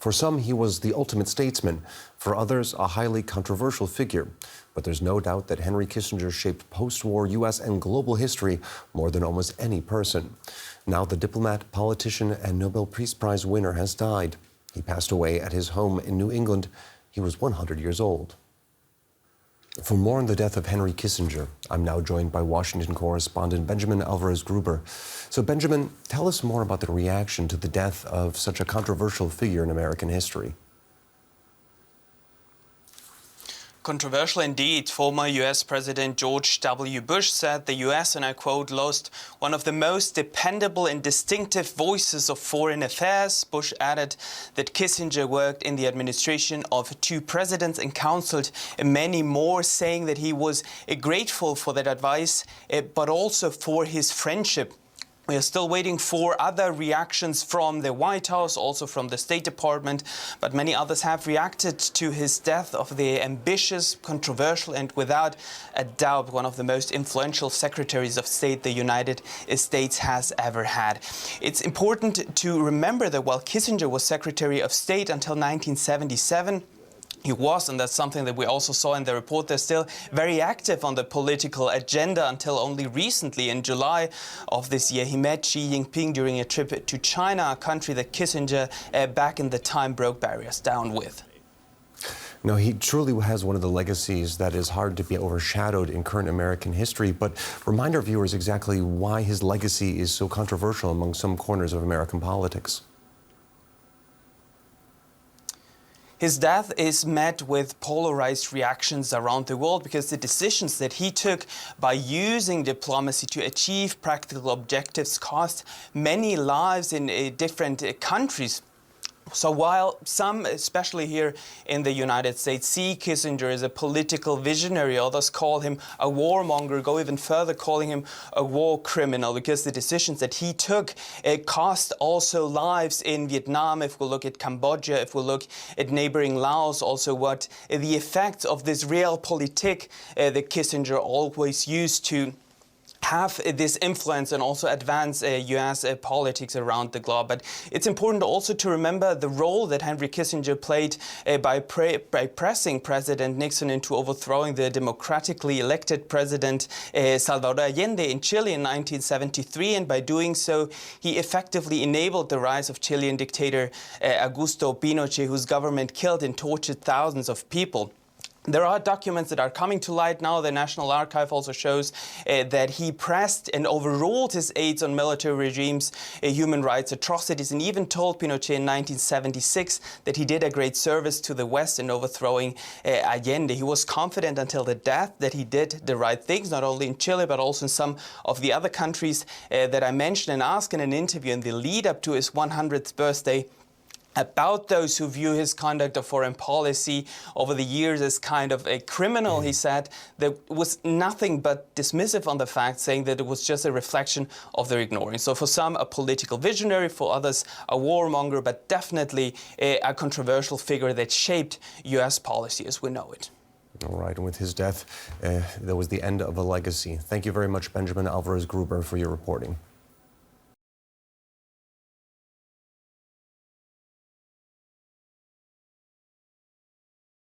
For some, he was the ultimate statesman. For others, a highly controversial figure. But there's no doubt that Henry Kissinger shaped post-war U.S. and global history more than almost any person. Now the diplomat, politician, and Nobel Peace Prize winner has died. He passed away at his home in New England. He was 100 years old. For more on the death of Henry Kissinger, I'm now joined by Washington correspondent Benjamin Alvarez-Gruber. So Benjamin, tell us more about the reaction to the death of such a controversial figure in American history. Controversial indeed. Former U.S. President George W. Bush said the U.S., and I quote, lost one of the most dependable and distinctive voices of foreign affairs. Bush added that Kissinger worked in the administration of 2 presidents and counseled many more, saying that he was grateful for that advice, but also for his friendship. We are still waiting for other reactions from the White House, also from the State Department, but many others have reacted to his death of the ambitious, controversial, and without a doubt one of the most influential secretaries of state the United States has ever had. It's important to remember that while Kissinger was Secretary of State until 1977, he was, and that's something that we also saw in the report, they're still very active on the political agenda until only recently, in July of this year, he met Xi Jinping during a trip to China, a country that Kissinger back in the time broke barriers down with. No, he truly has one of the legacies that is hard to be overshadowed in current American history, but remind our viewers exactly why his legacy is so controversial among some corners of American politics. His death is met with polarized reactions around the world because the decisions that he took by using diplomacy to achieve practical objectives cost many lives in different countries. So while some, especially here in the United States, see Kissinger as a political visionary, others call him a warmonger, go even further calling him a war criminal, because the decisions that he took cost also lives in Vietnam. If we look at Cambodia, if we look at neighboring Laos, also what the effects of this realpolitik that Kissinger always used to have this influence and also advance U.S. politics around the globe. But it's important also to remember the role that Henry Kissinger played by pressing President Nixon into overthrowing the democratically elected President Salvador Allende in Chile in 1973. And by doing so, he effectively enabled the rise of Chilean dictator Augusto Pinochet, whose government killed and tortured thousands of people. There are documents that are coming to light now. The National Archive also shows that he pressed and overruled his aides on military regimes, human rights atrocities, and even told Pinochet in 1976 that he did a great service to the West in overthrowing Allende. He was confident until the death that he did the right things, not only in Chile, but also in some of the other countries that I mentioned, and asked in an interview in the lead up to his 100th birthday about those who view his conduct of foreign policy over the years as kind of a criminal. He said there was nothing but dismissive on the fact, saying that it was just a reflection of their ignoring. So for some, a political visionary, for others, a warmonger, but definitely a controversial figure that shaped U.S. policy as we know it. All right, and with his death, that was the end of a legacy. Thank you very much, Benjamin Alvarez-Gruber, for your reporting.